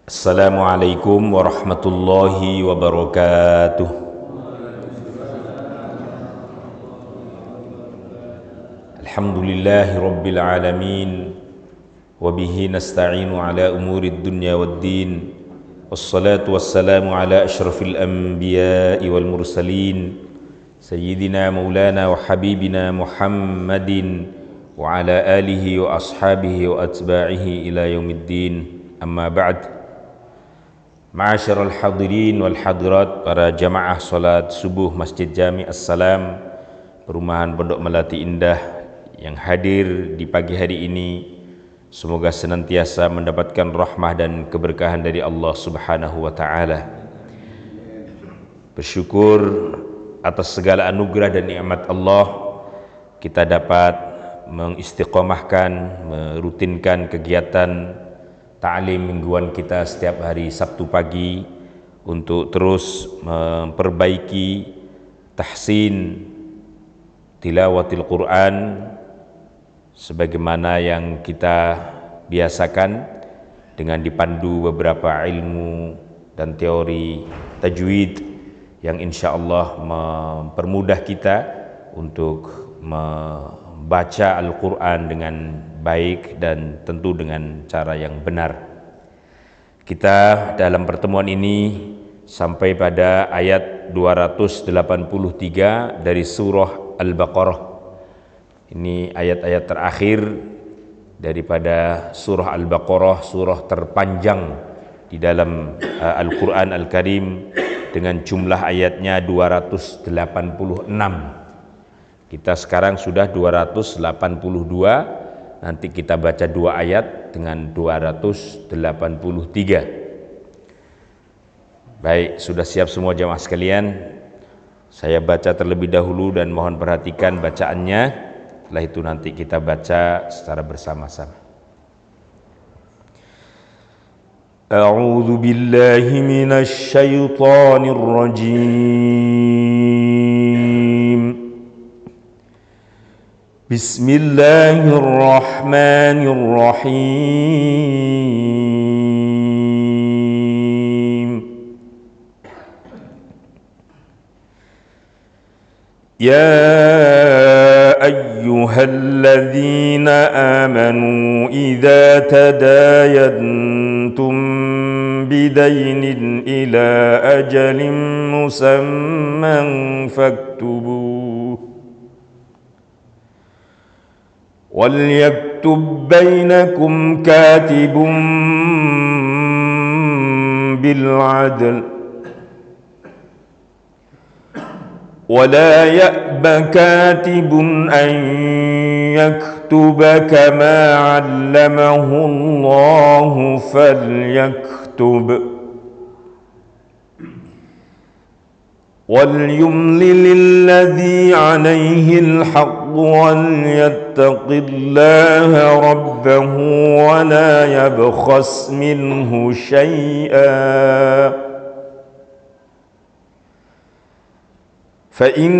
Assalamualaikum warahmatullahi wabarakatuh. Alhamdulillahi rabbil alamin. Wabihi nasta'inu ala umurid dunya waddin. Wassalatu wassalamu ala ashrafil anbiya'i wal mursalin, Sayyidina maulana wa habibina Muhammadin wa ala alihi wa ashabihi wa atba'ihi ila yaumiddin. Amma ba'd. Ma'asyiral hadirin wal hadirat, para jamaah salat subuh Masjid Jami As-Salam, Perumahan Pondok Melati Indah yang hadir di pagi hari ini, semoga senantiasa mendapatkan rahmah dan keberkahan dari Allah Subhanahu wa taala. Bersyukur atas segala anugerah dan nikmat Allah, kita dapat mengistiqomahkan, merutinkan kegiatan ta'lim mingguan kita setiap hari Sabtu pagi untuk terus memperbaiki tahsin tilawatil Quran sebagaimana yang kita biasakan, dengan dipandu beberapa ilmu dan teori tajwid yang insyaallah mempermudah kita untuk membaca Al-Quran dengan baik dan tentu dengan cara yang benar. Kita dalam pertemuan ini sampai pada ayat 283 dari surah Al-Baqarah. Ini ayat-ayat terakhir daripada surah Al-Baqarah, surah terpanjang di dalam Al-Quran Al-Karim dengan jumlah ayatnya 286. Kita sekarang sudah 282, nanti kita baca 2 ayat dengan 283. Baik, sudah siap semua jamaah sekalian? Saya baca terlebih dahulu dan mohon perhatikan bacaannya. Setelah itu nanti kita baca secara bersama-sama. A'udzu billahi minasy syaithanir rajim. Bismillahirrahmanirrahim. Ya ayyuhalladzina amanu idza tadayantum bidainin ila ajalin musamman faktubuh وَلْيَكْتُبْ بَيْنَكُمْ كَاتِبٌ بِالْعَدْلِ وَلَا يَأْبَ كَاتِبٌ أَنْ يَكْتُبَ كَمَا عَلَّمَهُ اللَّهُ فَلْيَكْتُبْ وَلْيُمْلِلِ الَّذِي عَلَيْهِ الْحَقُّ وَلْيَتَّقِ اللَّهَ رَبَّهُ وَلَا يَبْخَسْ مِنْهُ شَيْئًا فَإِنْ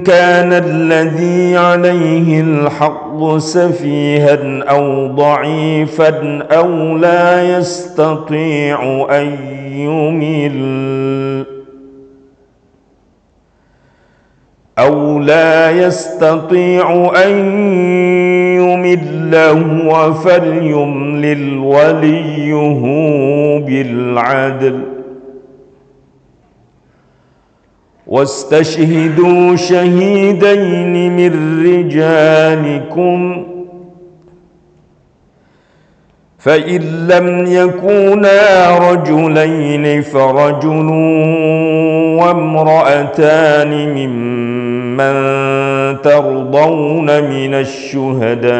كَانَ الَّذِي عَلَيْهِ الْحَقُّ سَفِيهًا أَوْ ضَعِيفًا أَوْ لَا يَسْتَطِيعُ أن يمل هو فليملل وليه بالعدل واستشهدوا شهيدين من رجالكم فإن لم يكونا رجلين فرجل وامرأتان ممن ترضون من الشهداء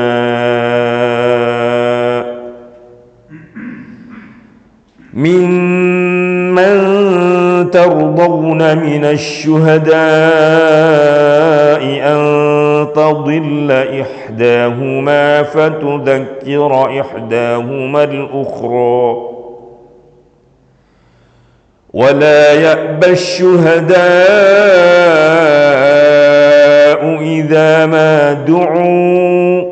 أن تضل إحداهما فتذكر إحداهما الأخرى ولا يأبى الشهداء إذا ما دعوا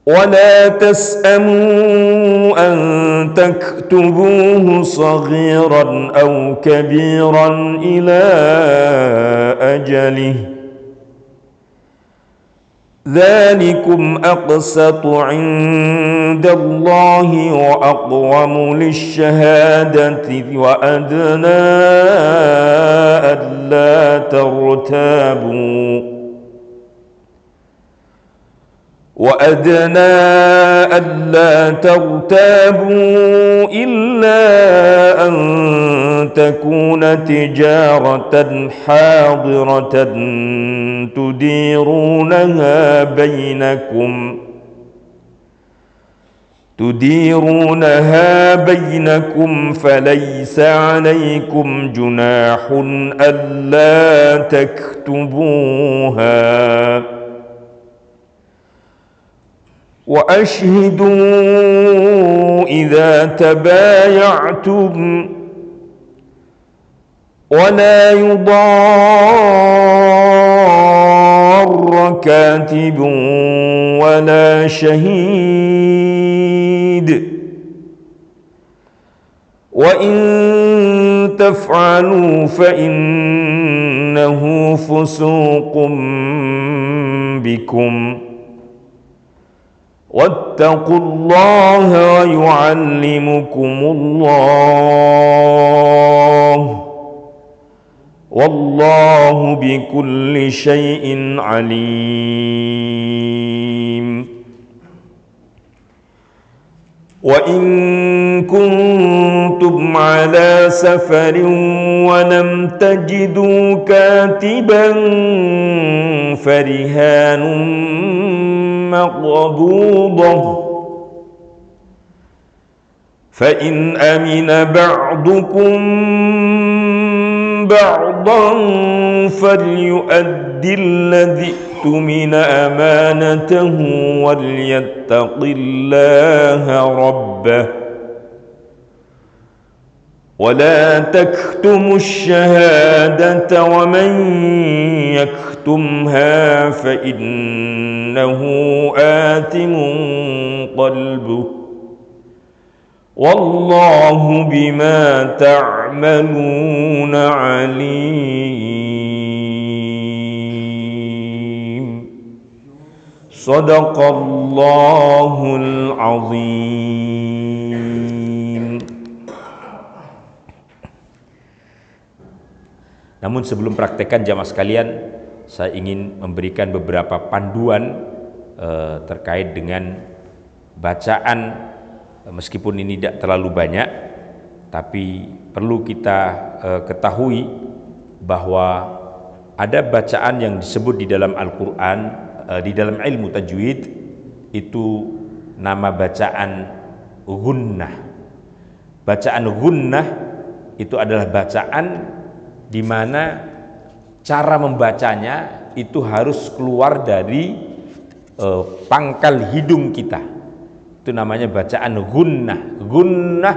ولا تسأموا أن تكتبوه صغيرا أو كبيرا إلى أجله ذلكم أقسط عند الله وأقوم للشهادة وأدنى ألا ترتابوا إلا أن تكون تجارة حاضرة تديرونها بينكم فليس عليكم جناح ألا تكتبوها وأشهدوا إذا تبايعتم ولا يضار كاتب ولا شهيد وإن تفعلوا فإنه فسوق بكم واتقوا الله ويعلمكم الله والله بكل شيء عليم وإن كنتم على سفر ولم تجدوا كاتبا فرهان مقبوضة فإن أمن بعضكم بعضا فليؤدي الذي اؤتمن أمانته وليتق الله ربه ولا تكتموا الشهادة ومن يكتمها فإنه آثم قلبه والله بما تعملون عليم صدق الله العظيم. Namun sebelum praktekkan jamaah sekalian, saya ingin memberikan beberapa panduan terkait dengan bacaan. Meskipun ini tidak terlalu banyak, tapi perlu kita ketahui bahwa ada bacaan yang disebut di dalam Al-Quran, di dalam ilmu tajwid, itu nama bacaan gunnah. Bacaan gunnah itu adalah bacaan di mana cara membacanya itu harus keluar dari pangkal hidung kita. Itu namanya bacaan gunnah. Gunnah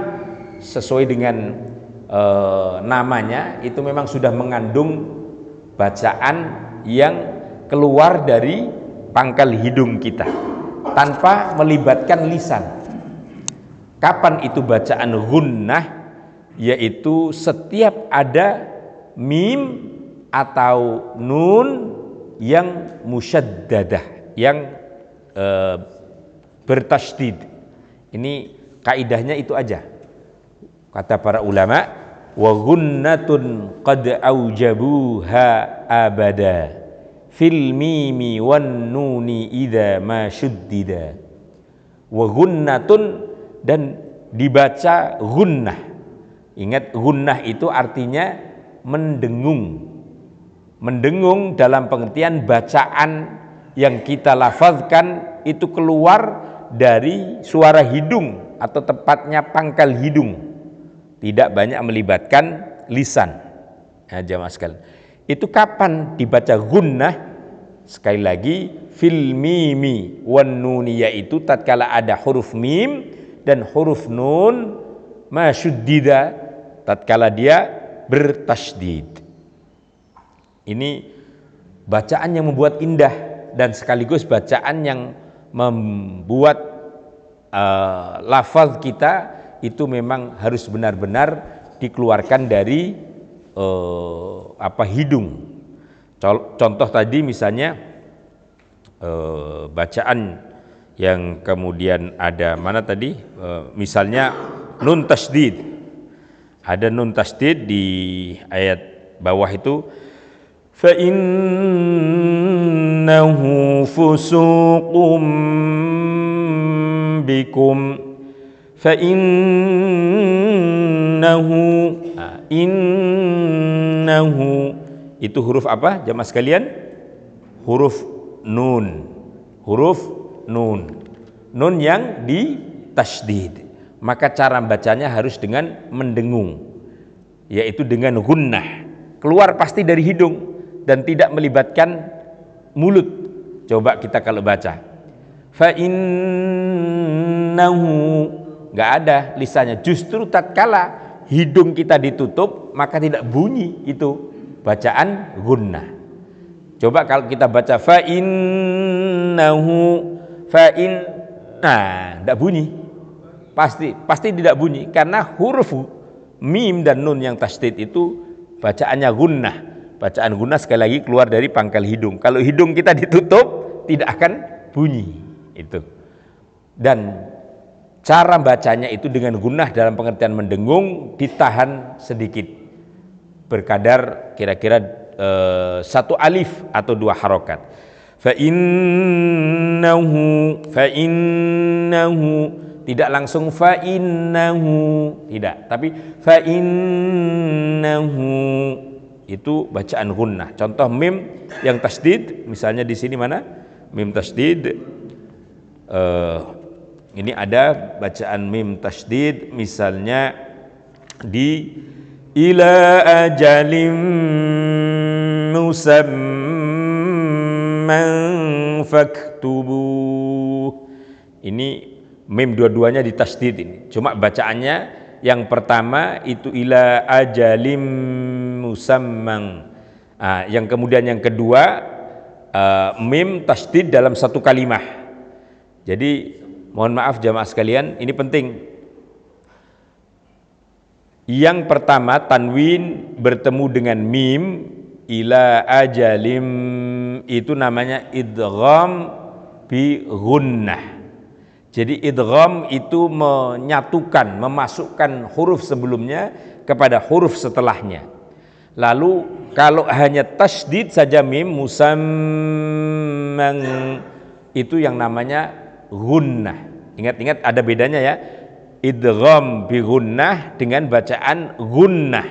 sesuai dengan namanya itu memang sudah mengandung bacaan yang keluar dari pangkal hidung kita tanpa melibatkan lisan. Kapan itu bacaan gunnah? Yaitu setiap ada mim atau nun yang musyaddadah, yang bertasydid. Ini kaidahnya itu aja. Kata para ulama, wa gunnatun qad aujabuha abada fil mimi wan nuni idza ma syuddida. Wa gunnatun, dan dibaca gunnah. Ingat, gunnah itu artinya mendengung. Mendengung dalam pengertian bacaan yang kita lafazkan itu keluar dari suara hidung atau tepatnya pangkal hidung, tidak banyak melibatkan lisan. Nah, jamaah sekalian, itu kapan dibaca gunnah? Sekali lagi, fil mimi wan nuni, yaitu tatkala ada huruf mim dan huruf nun masyuddida, tatkala dia bertasydid. Ini bacaan yang membuat indah dan sekaligus bacaan yang membuat lafaz kita itu memang harus benar-benar dikeluarkan dari hidung. Contoh tadi misalnya bacaan yang kemudian ada mana tadi, misalnya nun tasdid. Ada nun tasdid di ayat bawah itu, fa innahu fusuqum bikum, fa innahu itu huruf apa jamaah sekalian? Huruf nun. Huruf nun. Nun yang di tasdid. Maka cara bacanya harus dengan mendengung, yaitu dengan gunnah. Keluar pasti dari hidung dan tidak melibatkan mulut. Coba kita kalau baca, fa innahu, nggak ada lisannya. Justru tatkala hidung kita ditutup maka tidak bunyi, itu bacaan gunnah. Coba kalau kita baca fa innahu, tidak bunyi, pasti tidak bunyi, karena huruf mim dan nun yang tasdid itu bacaannya gunnah. Bacaan gunnah sekali lagi keluar dari pangkal hidung. Kalau hidung kita ditutup tidak akan bunyi itu. Dan cara bacanya itu dengan gunnah dalam pengertian mendengung, ditahan sedikit berkadar kira-kira 1 alif atau 2 harokat. Fa innahu, tidak langsung fa innahu, tidak, tapi fa innahu itu bacaan gunnah. Contoh mim yang tasdid, misalnya di sini mana? Mim tasdid. Ini ada bacaan mim tasdid, misalnya di ila ajalim musamman faktubuh. Ini mim dua-duanya di tasdid ini. Cuma bacaannya yang pertama itu ila ajalim musamman. Yang kemudian yang kedua mim tasdid dalam satu kalimah. Jadi mohon maaf jamaah sekalian, ini penting. Yang pertama tanwin bertemu dengan mim, ila ajalim, itu namanya idgham bi gunnah. Jadi idgham itu menyatukan, memasukkan huruf sebelumnya kepada huruf setelahnya. Lalu kalau hanya tasdid saja mim musamman, itu yang namanya gunnah. Ingat-ingat ada bedanya ya, idgham bi gunnah dengan bacaan gunnah.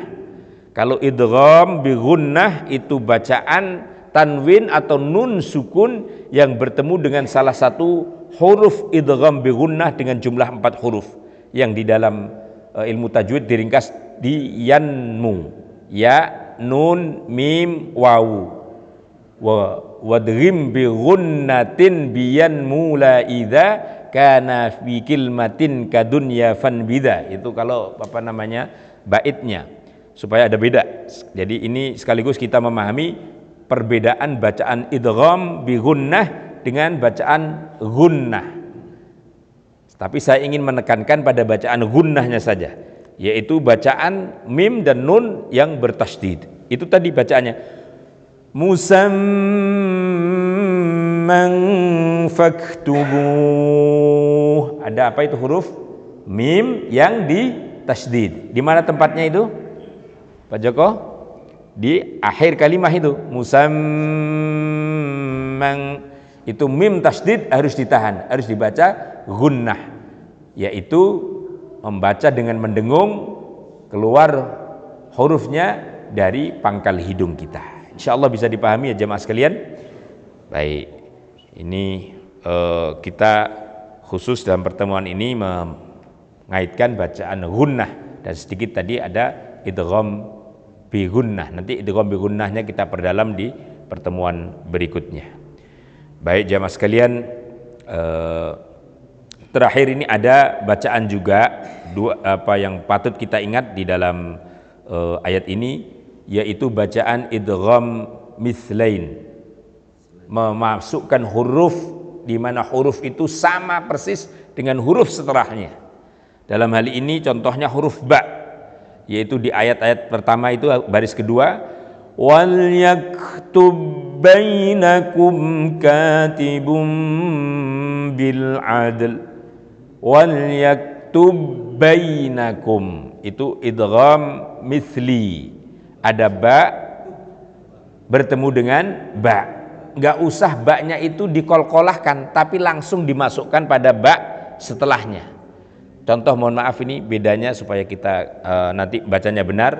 Kalau idgham bi gunnah itu bacaan tanwin atau nun sukun yang bertemu dengan salah satu huruf idgham bi gunnah dengan jumlah 4 huruf yang di dalam ilmu tajwid diringkas di yanmu, ya, nun, mim, wawu. Wadghim bi gunnatin biyanmu la idza kana fi kilmatin kadunya fanbida. Itu kalau baitnya, supaya ada beda. Jadi ini sekaligus kita memahami perbedaan bacaan idgham bi gunnah dengan bacaan gunnah. Tapi saya ingin menekankan pada bacaan gunnahnya saja, yaitu bacaan mim dan nun yang bertasdid. Itu tadi bacaannya musamman faktubuh. Ada apa itu huruf mim yang ditasdid. Di mana tempatnya itu, Pak Joko? Di akhir kalimat itu, musamman. Itu mim tasdid harus ditahan, harus dibaca gunnah, yaitu membaca dengan mendengung, keluar hurufnya dari pangkal hidung kita. Insyaallah bisa dipahami ya jemaah sekalian. Baik, ini kita khusus dalam pertemuan ini mengaitkan bacaan gunnah, dan sedikit tadi ada idgham bi gunnah. Nanti idgham bi gunnahnya kita perdalam di pertemuan berikutnya. Baik jamaah sekalian, terakhir ini ada bacaan juga yang patut kita ingat di dalam ayat ini, yaitu bacaan idgham mithlain, memasukkan huruf di mana huruf itu sama persis dengan huruf setelahnya. Dalam hal ini contohnya huruf ba, yaitu di ayat-ayat pertama itu baris kedua, wal yaktub bainakum katibum bil adl, wal yaktub bainakum, itu idgham mithli, ada ba bertemu dengan ba, nggak usah ba-nya itu dikolkolahkan tapi langsung dimasukkan pada ba setelahnya. Contoh, mohon maaf ini bedanya supaya kita nanti bacanya benar,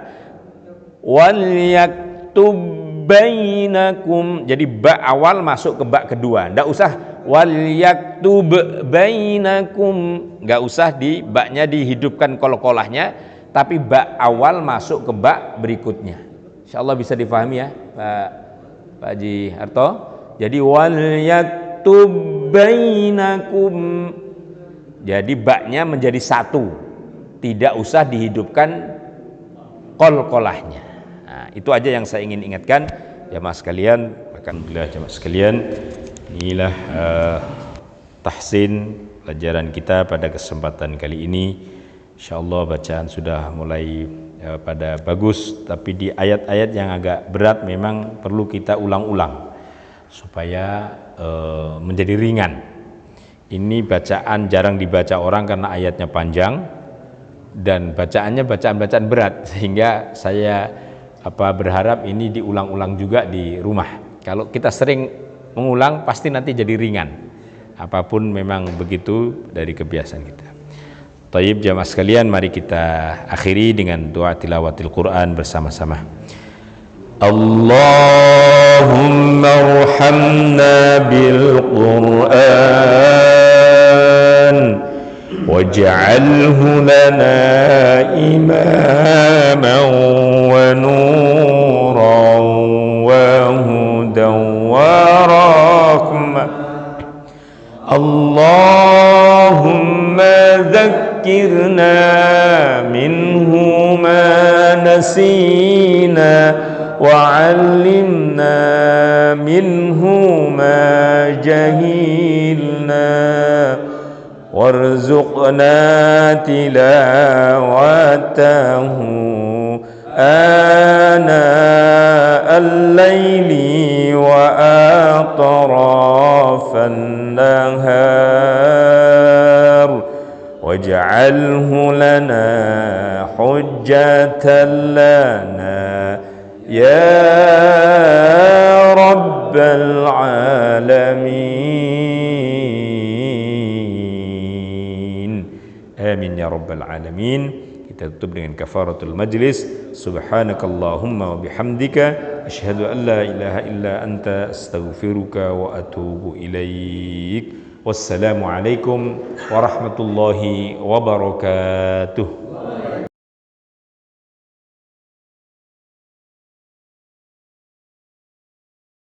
wal yaktub bainakum, jadi ba awal masuk ke ba kedua, nggak usah wal yaktub bainakum, nggak usah di ba-nya dihidupkan kolkolahnya, tapi ba awal masuk ke ba berikutnya. Insyaallah bisa difahami ya Pak Haji Harto. Jadi wal yaktub bainakum, jadi ba-nya menjadi satu, tidak usah dihidupkan kolkolahnya. Nah, itu aja yang saya ingin ingatkan jamaah sekalian. Alhamdulillah jamaah sekalian, inilah tahsin pelajaran kita pada kesempatan kali ini. Insyaallah bacaan sudah mulai pada bagus, tapi di ayat-ayat yang agak berat memang perlu kita ulang-ulang supaya menjadi ringan. Ini bacaan jarang dibaca orang karena ayatnya panjang dan bacaannya bacaan-bacaan berat, sehingga saya berharap ini diulang-ulang juga di rumah. Kalau kita sering mengulang pasti nanti jadi ringan. Apapun memang begitu dari kebiasaan kita. Taib jamaah sekalian, mari kita akhiri dengan doa tilawatil Quran bersama-sama. Allahumma arhamna bil Quran waj'alhu lana imaman wa nuran wa hudan wa rahmah. Allahumma ذكرنا منه ما نسينا وعلمنا منه ما جهلنا وارزقنا تلاوته آناء الليل وأطراف النهار واجعله لنا حجة لنا يا رب العالمين. آمين يا رب العالمين. Kita tutup dengan kafaratul majlis. Subhanakallahumma wa bihamdika asyhadu an la ilaha illa anta astaghfiruka wa atubu ilaik. Wassalamualaikum warahmatullahi wabarakatuh.